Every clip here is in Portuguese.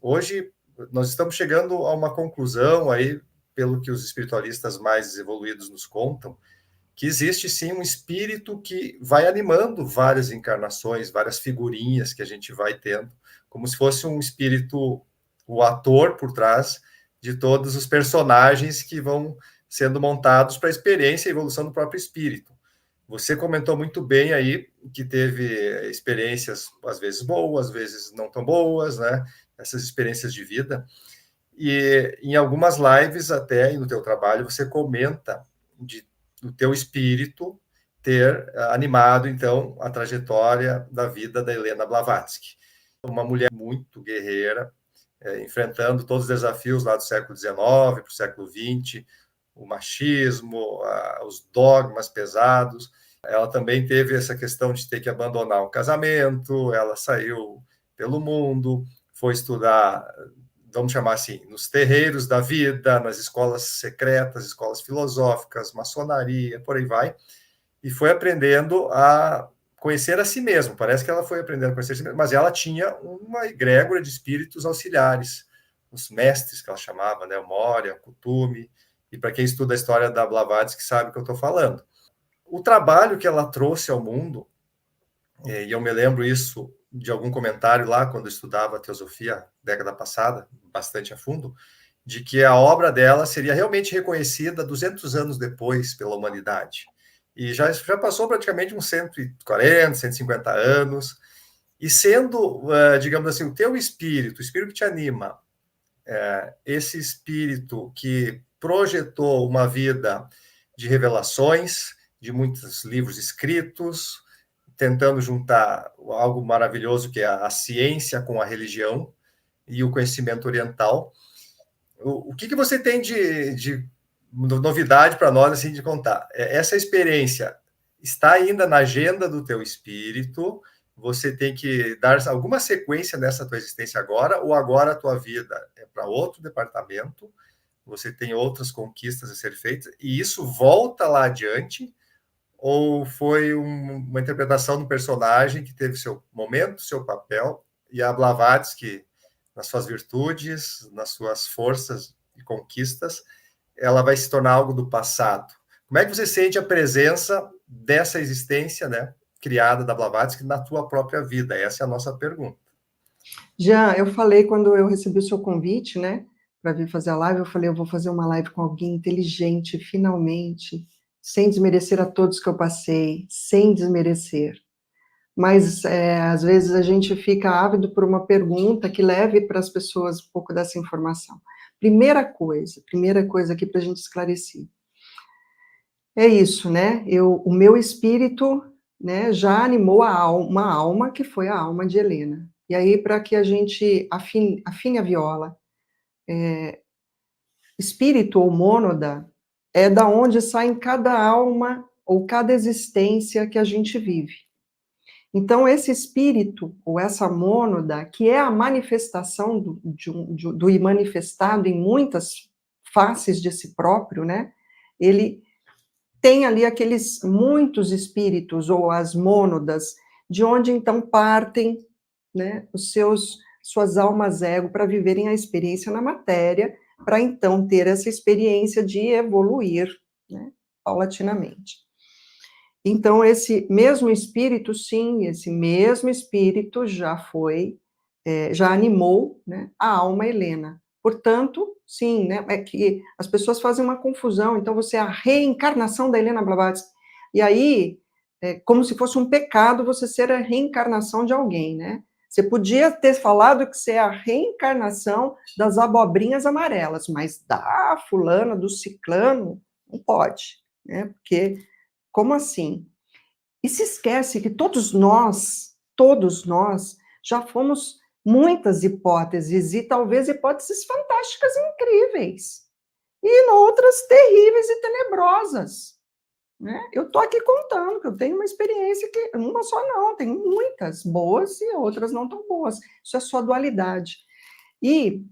hoje nós estamos chegando a uma conclusão aí, pelo que os espiritualistas mais evoluídos nos contam, que existe sim um espírito que vai animando várias encarnações, várias figurinhas que a gente vai tendo, como se fosse um espírito, o ator por trás de todos os personagens que vão sendo montados para a experiência e evolução do próprio espírito. Você comentou muito bem aí que teve experiências, às vezes boas, às vezes não tão boas, né? Essas experiências de vida. E em algumas lives, até no teu trabalho, você comenta do teu espírito ter animado, então, a trajetória da vida da Helena Blavatsky. Uma mulher muito guerreira, enfrentando todos os desafios lá do século XIX para o século XX, o machismo, os dogmas pesados. Ela também teve essa questão de ter que abandonar um casamento, ela saiu pelo mundo, foi estudar, vamos chamar assim, nos terreiros da vida, nas escolas secretas, escolas filosóficas, maçonaria, por aí vai, e foi aprendendo a conhecer a si mesma. Parece que ela foi aprendendo a conhecer a si mesma, mas ela tinha uma egrégora de espíritos auxiliares, os mestres que ela chamava, né, o Moria, o Kuthumi, e para quem estuda a história da Blavatsky sabe o que eu estou falando. O trabalho que ela trouxe ao mundo, e eu me lembro isso de algum comentário lá, quando eu estudava teosofia, década passada, bastante a fundo, de que a obra dela seria realmente reconhecida 200 anos depois pela humanidade. E já passou praticamente uns 140, 150 anos, e sendo, digamos assim, o teu espírito, o espírito que te anima, esse espírito que projetou uma vida de revelações, de muitos livros escritos, tentando juntar algo maravilhoso que é a ciência com a religião e o conhecimento oriental. O que você tem de novidade para nós assim de contar? Essa experiência está ainda na agenda do teu espírito? Você tem que dar alguma sequência nessa tua existência agora, ou agora a tua vida é para outro departamento, você tem outras conquistas a ser feitas, e isso volta lá adiante, ou foi uma interpretação do personagem que teve seu momento, seu papel, e a Blavatsky, nas suas virtudes, nas suas forças e conquistas, ela vai se tornar algo do passado? Como é que você sente a presença dessa existência, né, criada da Blavatsky na tua própria vida? Essa é a nossa pergunta. Já, eu falei quando eu recebi o seu convite, né, para vir fazer a live, eu falei, eu vou fazer uma live com alguém inteligente, finalmente, sem desmerecer a todos que eu passei, sem desmerecer. Mas, às vezes, a gente fica ávido por uma pergunta que leve para as pessoas um pouco dessa informação. Primeira coisa aqui para a gente esclarecer. É isso, né? O meu espírito, né, já animou uma alma que foi a alma de Helena. E aí, para que a gente afine a viola, espírito ou mônada é da onde sai cada alma ou cada existência que a gente vive. Então, esse espírito, ou essa mônada, que é a manifestação do imanifestado em muitas faces de si próprio, né? Ele tem ali aqueles muitos espíritos, ou as mônadas, de onde então partem, né, suas almas ego para viverem a experiência na matéria, para então ter essa experiência de evoluir, né, paulatinamente. Então, esse mesmo espírito, sim, esse mesmo espírito já animou, né, a alma Helena. Portanto, sim, né, é que as pessoas fazem uma confusão, então você é a reencarnação da Helena Blavatsky, e aí, como se fosse um pecado você ser a reencarnação de alguém, né? Você podia ter falado que você é a reencarnação das abobrinhas amarelas, mas da fulana, do ciclano, não pode, né? Porque, como assim? E se esquece que todos nós, já fomos muitas hipóteses, e talvez hipóteses fantásticas e incríveis, e outras terríveis e tenebrosas, né? Eu estou aqui contando que eu tenho uma experiência que, uma só não, tem muitas boas e outras não tão boas, isso é só dualidade. E,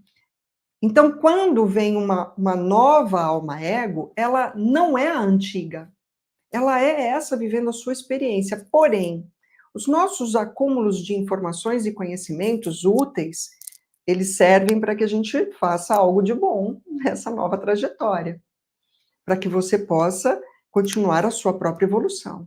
então, quando vem uma nova alma ego, ela não é a antiga, ela é essa vivendo a sua experiência, porém, os nossos acúmulos de informações e conhecimentos úteis eles servem para que a gente faça algo de bom nessa nova trajetória, para que você possa continuar a sua própria evolução.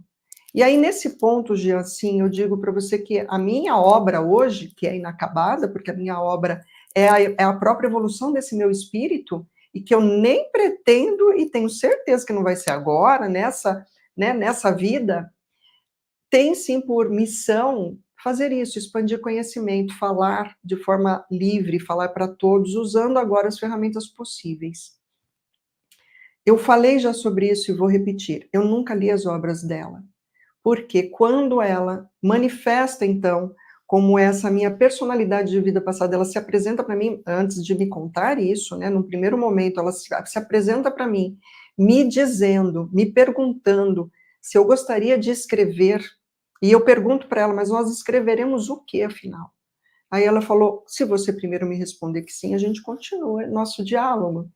E aí, nesse ponto, Jean, assim, eu digo para você que a minha obra hoje, que é inacabada, porque a minha obra é a própria evolução desse meu espírito, e que eu nem pretendo, e tenho certeza que não vai ser agora, nessa vida, tem sim por missão fazer isso, expandir conhecimento, falar de forma livre, falar para todos, usando agora as ferramentas possíveis. Eu falei já sobre isso e vou repetir, eu nunca li as obras dela, porque quando ela manifesta, então, como essa minha personalidade de vida passada, ela se apresenta para mim, antes de me contar isso, né, no primeiro momento, ela se apresenta para mim, me dizendo, me perguntando se eu gostaria de escrever, e eu pergunto para ela, mas nós escreveremos o que, afinal? Aí ela falou, se você primeiro me responder que sim, a gente continua nosso diálogo.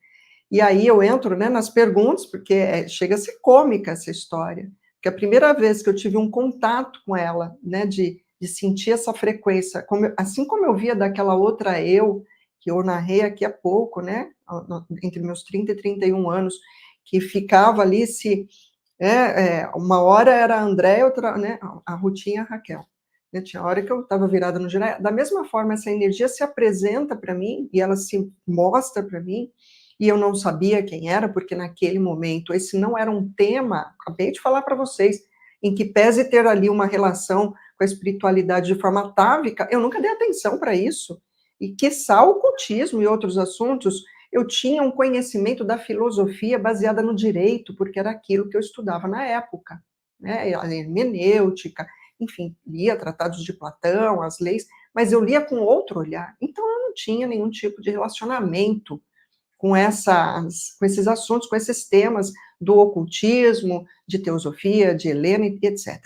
E aí eu entro, né, nas perguntas, porque chega a ser cômica essa história, porque a primeira vez que eu tive um contato com ela, né, de sentir essa frequência, assim como eu via daquela outra eu, que eu narrei aqui há pouco, né, entre meus 30 e 31 anos, que ficava ali, uma hora era a André, outra, né, a Rutinha e a Raquel. Tinha hora que eu estava virada no geral. Da mesma forma, essa energia se apresenta para mim, e ela se mostra para mim, e eu não sabia quem era, porque naquele momento esse não era um tema, acabei de falar para vocês, em que pese ter ali uma relação com a espiritualidade de forma atávica, eu nunca dei atenção para isso. E quiçá o ocultismo e outros assuntos, eu tinha um conhecimento da filosofia baseada no direito, porque era aquilo que eu estudava na época, né, a hermenêutica, enfim, lia tratados de Platão, as leis, mas eu lia com outro olhar, então eu não tinha nenhum tipo de relacionamento com esses assuntos, com esses temas do ocultismo, de teosofia, de Helena, etc.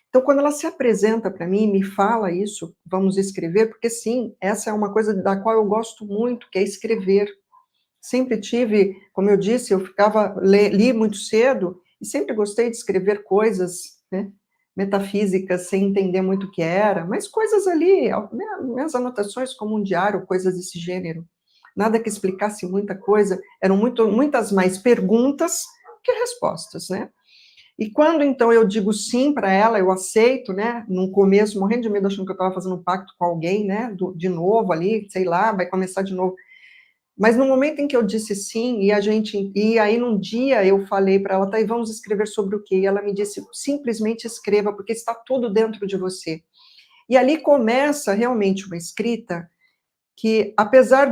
Então, quando ela se apresenta para mim, me fala isso, vamos escrever, porque sim, essa é uma coisa da qual eu gosto muito, que é escrever. Sempre tive, como eu disse, eu li muito cedo, e sempre gostei de escrever coisas, né, metafísicas, sem entender muito o que era, mas coisas ali, minhas anotações como um diário, coisas desse gênero. Nada que explicasse muita coisa, eram muitas mais perguntas que respostas, né? E quando, então, eu digo sim para ela, eu aceito, né, no começo, morrendo de medo, achando que eu estava fazendo um pacto com alguém, né, de novo ali, sei lá, vai começar de novo. Mas no momento em que eu disse sim, e aí num dia eu falei para ela, tá, e vamos escrever sobre o quê? E ela me disse, simplesmente escreva, porque está tudo dentro de você. E ali começa realmente uma escrita que, apesar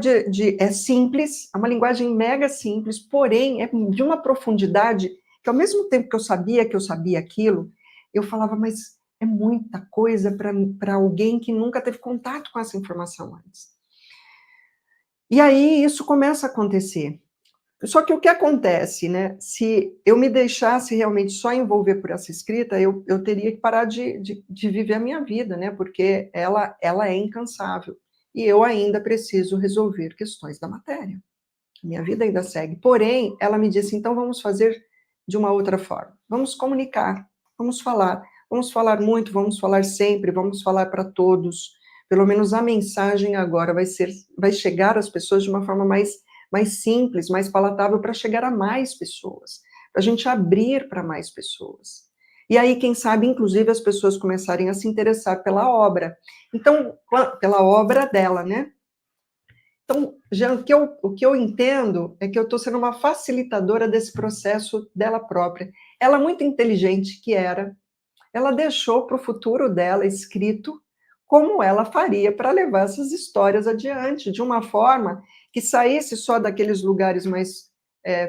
é simples, é uma linguagem mega simples, porém é de uma profundidade que, ao mesmo tempo que eu sabia aquilo, eu falava, mas é muita coisa para alguém que nunca teve contato com essa informação antes. E aí isso começa a acontecer. Só que o que acontece, né? Se eu me deixasse realmente só envolver por essa escrita, eu teria que parar de viver a minha vida, né? Porque ela é incansável. E eu ainda preciso resolver questões da matéria. Minha vida ainda segue. Porém, ela me disse, então vamos fazer de uma outra forma. Vamos comunicar, vamos falar. Vamos falar muito, vamos falar sempre, vamos falar para todos. Pelo menos a mensagem agora vai chegar às pessoas de uma forma mais simples, mais palatável, para chegar a mais pessoas, para a gente abrir para mais pessoas. E aí, quem sabe, inclusive, as pessoas começarem a se interessar pela obra. Então, pela obra dela, né? Então, já, o que eu entendo é que eu estou sendo uma facilitadora desse processo dela própria. Ela, muito inteligente que era, ela deixou para o futuro dela escrito como ela faria para levar essas histórias adiante, de uma forma que saísse só daqueles lugares mais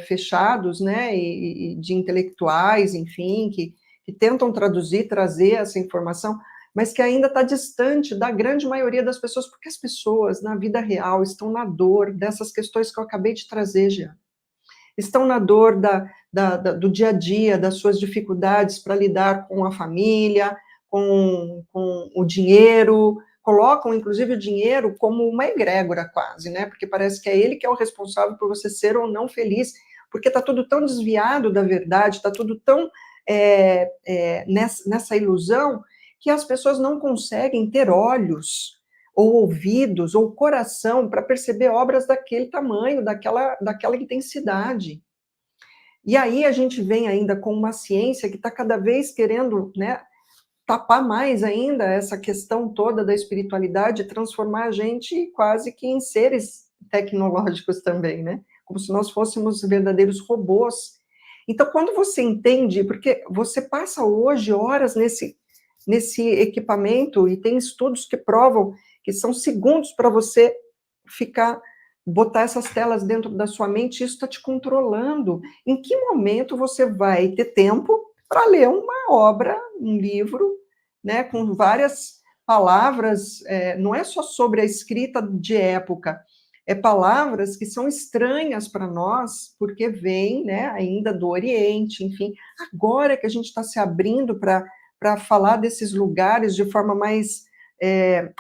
fechados, né, e de intelectuais, enfim, que tentam traduzir, trazer essa informação, mas que ainda está distante da grande maioria das pessoas, porque as pessoas, na vida real, estão na dor dessas questões que eu acabei de trazer, Jean. Estão na dor do dia a dia, das suas dificuldades para lidar com a família, com o dinheiro, colocam, inclusive, o dinheiro como uma egrégora, quase, né? Porque parece que é ele que é o responsável por você ser ou não feliz, porque está tudo tão desviado da verdade, está tudo tão nessa ilusão, que as pessoas não conseguem ter olhos ou ouvidos, ou coração, para perceber obras daquele tamanho, daquela intensidade. E aí a gente vem ainda com uma ciência que está cada vez querendo, né, tapar mais ainda essa questão toda da espiritualidade, transformar a gente quase que em seres tecnológicos também, né? Como se nós fôssemos verdadeiros robôs. Então, quando você entende, porque você passa hoje horas nesse equipamento, e tem estudos que provam que são segundos para você botar essas telas dentro da sua mente, isso está te controlando. Em que momento você vai ter tempo para ler uma obra, um livro, né, com várias palavras, não é só sobre a escrita de época, é palavras que são estranhas para nós, porque vêm, né, ainda do Oriente, enfim. Agora que a gente está se abrindo para falar desses lugares de forma mais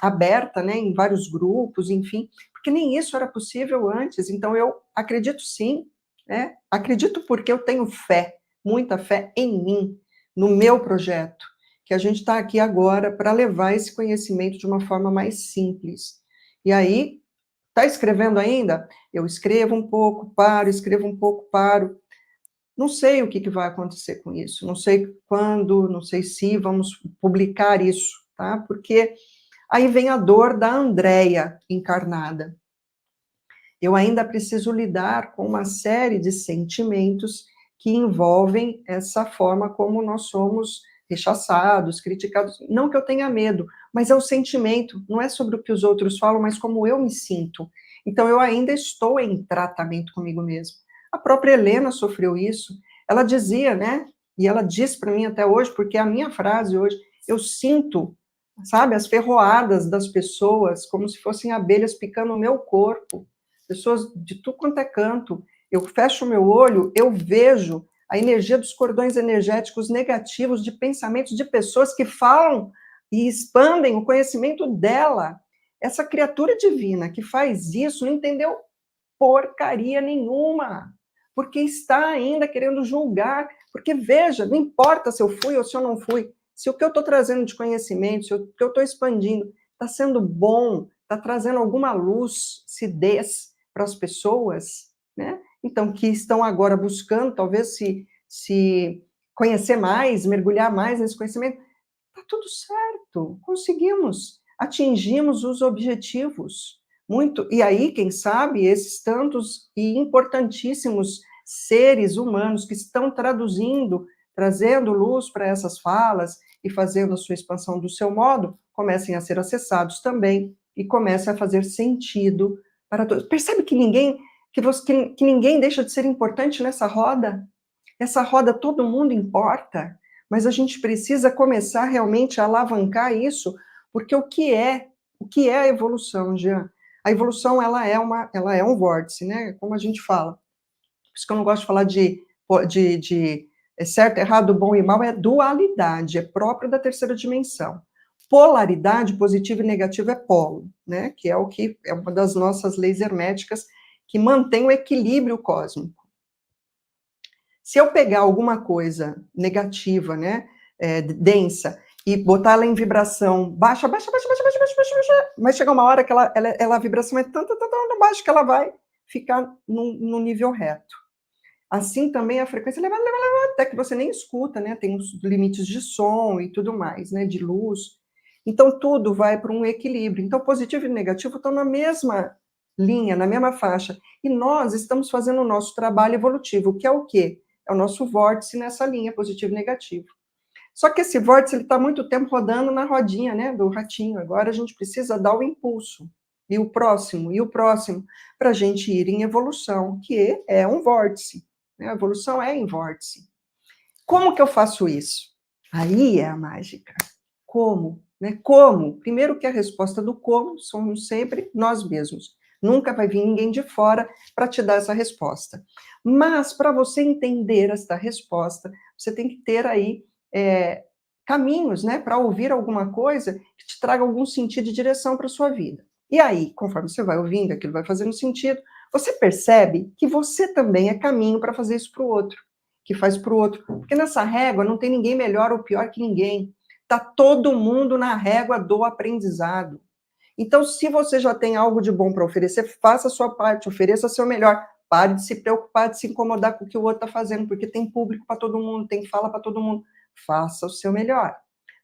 aberta, né, em vários grupos, enfim, porque nem isso era possível antes. Então, eu acredito sim, né, acredito porque eu tenho fé, muita fé em mim, no meu projeto, que a gente está aqui agora para levar esse conhecimento de uma forma mais simples. E aí, está escrevendo ainda? Eu escrevo um pouco, paro, escrevo um pouco, paro. Não sei o que vai acontecer com isso, não sei quando, não sei se vamos publicar isso, tá? Porque aí vem a dor da Andréia encarnada. Eu ainda preciso lidar com uma série de sentimentos que envolvem essa forma como nós somos rechaçados, criticados. Não que eu tenha medo, mas é o sentimento, não é sobre o que os outros falam, mas como eu me sinto. Então, eu ainda estou em tratamento comigo mesmo. A própria Helena sofreu isso. Ela dizia, né? E ela diz para mim até hoje, porque é a minha frase hoje, eu sinto, sabe, as ferroadas das pessoas como se fossem abelhas picando o meu corpo. Pessoas de tudo quanto é canto. Eu fecho o meu olho, eu vejo a energia dos cordões energéticos negativos de pensamentos de pessoas que falam e expandem o conhecimento dela. Essa criatura divina que faz isso não entendeu porcaria nenhuma, porque está ainda querendo julgar, porque veja, não importa se eu fui ou se eu não fui, se o que eu estou trazendo de conhecimento, se o que eu estou expandindo está sendo bom, está trazendo alguma lucidez para as pessoas, né? Então, que estão agora buscando, talvez, se conhecer mais, mergulhar mais nesse conhecimento, está tudo certo, conseguimos, atingimos os objetivos. Muito, e aí, quem sabe, esses tantos e importantíssimos seres humanos que estão traduzindo, trazendo luz para essas falas e fazendo a sua expansão do seu modo, comecem a ser acessados também e comecem a fazer sentido para todos. Percebe que ninguém deixa de ser importante nessa roda? Essa roda todo mundo importa, mas a gente precisa começar realmente a alavancar isso, porque o que é a evolução, Jean? A evolução, ela é um vórtice, né? Como a gente fala. Por isso que eu não gosto de falar de certo, errado, bom e mal, é dualidade, é próprio da terceira dimensão. Polaridade, positivo e negativo, é polo, né? Que é uma das nossas leis herméticas que mantém o equilíbrio cósmico. Se eu pegar alguma coisa negativa, né, densa, e botar ela em vibração baixa, mas chega uma hora que a vibração é tão baixa que ela vai ficar no nível reto. Assim também a frequência leva, até que você nem escuta, né, tem os limites de som e tudo mais, né, de luz. Então, tudo vai para um equilíbrio. Então, positivo e negativo estão na mesma linha, na mesma faixa. E nós estamos fazendo o nosso trabalho evolutivo, que é o quê? É o nosso vórtice nessa linha, positivo e negativo. Só que esse vórtice está muito tempo rodando na rodinha, né, do ratinho. Agora a gente precisa dar o impulso. E o próximo, para a gente ir em evolução, que é um vórtice. Né? A evolução é em vórtice. Como que eu faço isso? Aí é a mágica. Como? Né? Como? Primeiro que a resposta do como somos sempre nós mesmos. Nunca vai vir ninguém de fora para te dar essa resposta. Mas, para você entender esta resposta, você tem que ter aí caminhos, né, para ouvir alguma coisa que te traga algum sentido e direção para a sua vida. E aí, conforme você vai ouvindo, aquilo vai fazendo sentido, você percebe que você também é caminho para fazer isso para o outro, que faz para o outro. Porque nessa régua não tem ninguém melhor ou pior que ninguém. Está todo mundo na régua do aprendizado. Então, se você já tem algo de bom para oferecer, faça a sua parte, ofereça seu melhor. Pare de se preocupar, de se incomodar com o que o outro está fazendo, porque tem público para todo mundo, tem fala para todo mundo. Faça o seu melhor.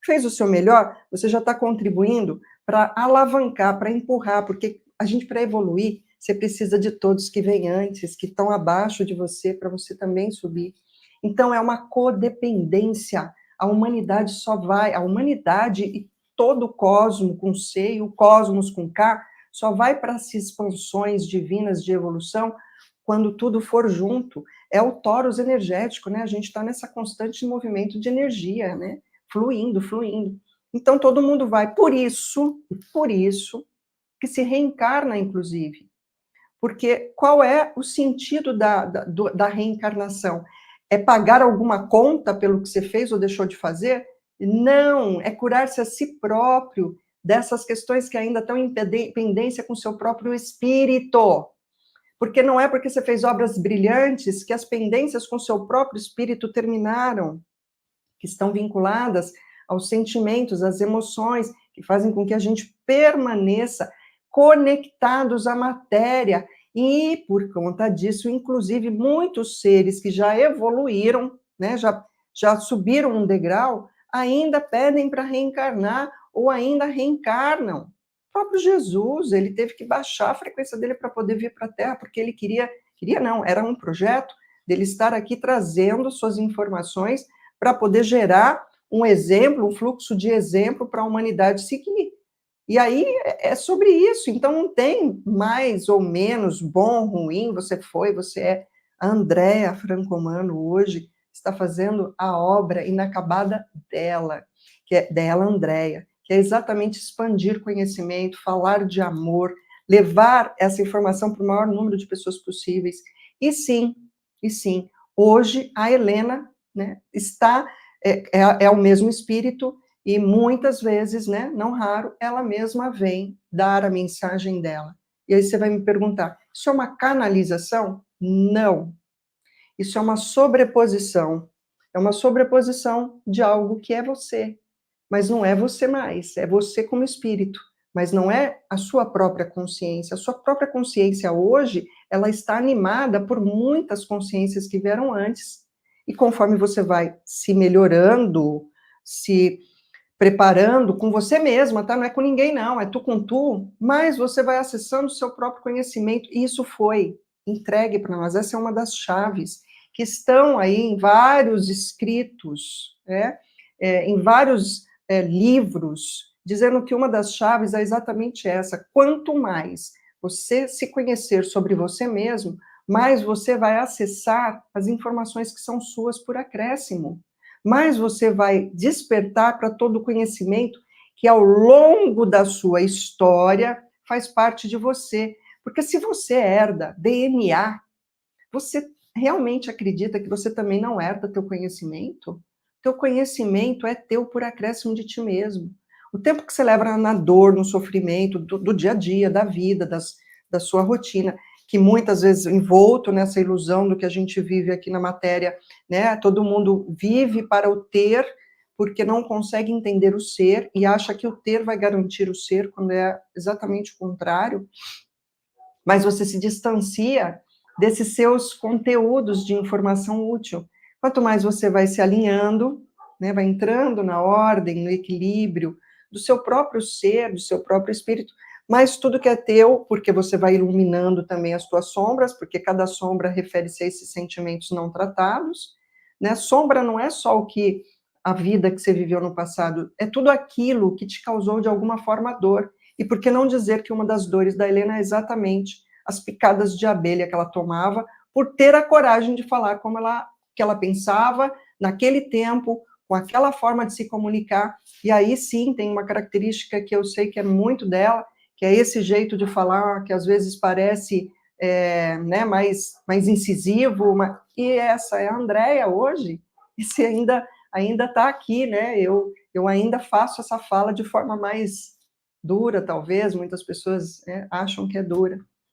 Fez o seu melhor, você já está contribuindo para alavancar, para empurrar, porque a gente, para evoluir, você precisa de todos que vêm antes, que estão abaixo de você, para você também subir. Então, é uma codependência. A humanidade só vai, a humanidade e todo o cosmos com C e o cosmos com K, só vai para as expansões divinas de evolução quando tudo for junto. É o toros energético, né? A gente está nessa constante movimento de energia, né? Fluindo, fluindo. Então, todo mundo vai. Por isso que se reencarna, inclusive. Porque qual é o sentido da reencarnação? É pagar alguma conta pelo que você fez ou deixou de fazer? Não, é curar-se a si próprio dessas questões que ainda estão em pendência com o seu próprio espírito. Porque não é porque você fez obras brilhantes que as pendências com o seu próprio espírito terminaram, que estão vinculadas aos sentimentos, às emoções, que fazem com que a gente permaneça conectados à matéria. E, por conta disso, inclusive, muitos seres que já evoluíram, né, já subiram um degrau, ainda pedem para reencarnar ou ainda reencarnam. O próprio Jesus, ele teve que baixar a frequência dele para poder vir para a Terra, porque ele queria não, era um projeto dele estar aqui trazendo suas informações para poder gerar um exemplo, um fluxo de exemplo para a humanidade seguir. E aí é sobre isso, então não tem mais ou menos bom, ruim, você é. A Andréa Francomano hoje está fazendo a obra inacabada dela, que é dela, Andréa, que é exatamente expandir conhecimento, falar de amor, levar essa informação para o maior número de pessoas possíveis. E sim, hoje a Helena, né, é o mesmo espírito, e muitas vezes, né, não raro, ela mesma vem dar a mensagem dela. E aí você vai me perguntar, isso é uma canalização? Não. Isso é uma sobreposição. É uma sobreposição de algo que é você. Mas não é você mais, é você como espírito. Mas não é a sua própria consciência. A sua própria consciência hoje, ela está animada por muitas consciências que vieram antes. E conforme você vai se melhorando, se preparando com você mesma, tá? Não é com ninguém, não, é tu com tu, mas você vai acessando o seu próprio conhecimento, e isso foi entregue para nós. Essa é uma das chaves que estão aí em vários escritos, né? Em vários livros, dizendo que uma das chaves é exatamente essa: quanto mais você se conhecer sobre você mesmo, mais você vai acessar as informações que são suas por acréscimo, mais você vai despertar para todo o conhecimento que ao longo da sua história faz parte de você. Porque se você herda DNA, você realmente acredita que você também não herda teu conhecimento? Teu conhecimento é teu por acréscimo de ti mesmo. O tempo que você leva na dor, no sofrimento do dia a dia, da vida, da sua rotina, que muitas vezes envolto nessa ilusão do que a gente vive aqui na matéria, né? Todo mundo vive para o ter, porque não consegue entender o ser e acha que o ter vai garantir o ser, quando é exatamente o contrário. Mas você se distancia desses seus conteúdos de informação útil. Quanto mais você vai se alinhando, né, vai entrando na ordem, no equilíbrio do seu próprio ser, do seu próprio espírito, mas tudo que é teu, porque você vai iluminando também as tuas sombras, porque cada sombra refere-se a esses sentimentos não tratados, né? Sombra não é só o que a vida que você viveu no passado, é tudo aquilo que te causou de alguma forma dor. E por que não dizer que uma das dores da Helena é exatamente as picadas de abelha que ela tomava, por ter a coragem de falar como que ela pensava naquele tempo, com aquela forma de se comunicar. E aí sim tem uma característica que eu sei que é muito dela, que é esse jeito de falar, que às vezes parece né, mais incisivo, e essa é a Andréa hoje, e se ainda está aqui, né? Eu ainda faço essa fala de forma mais dura, talvez, muitas pessoas acham que é dura,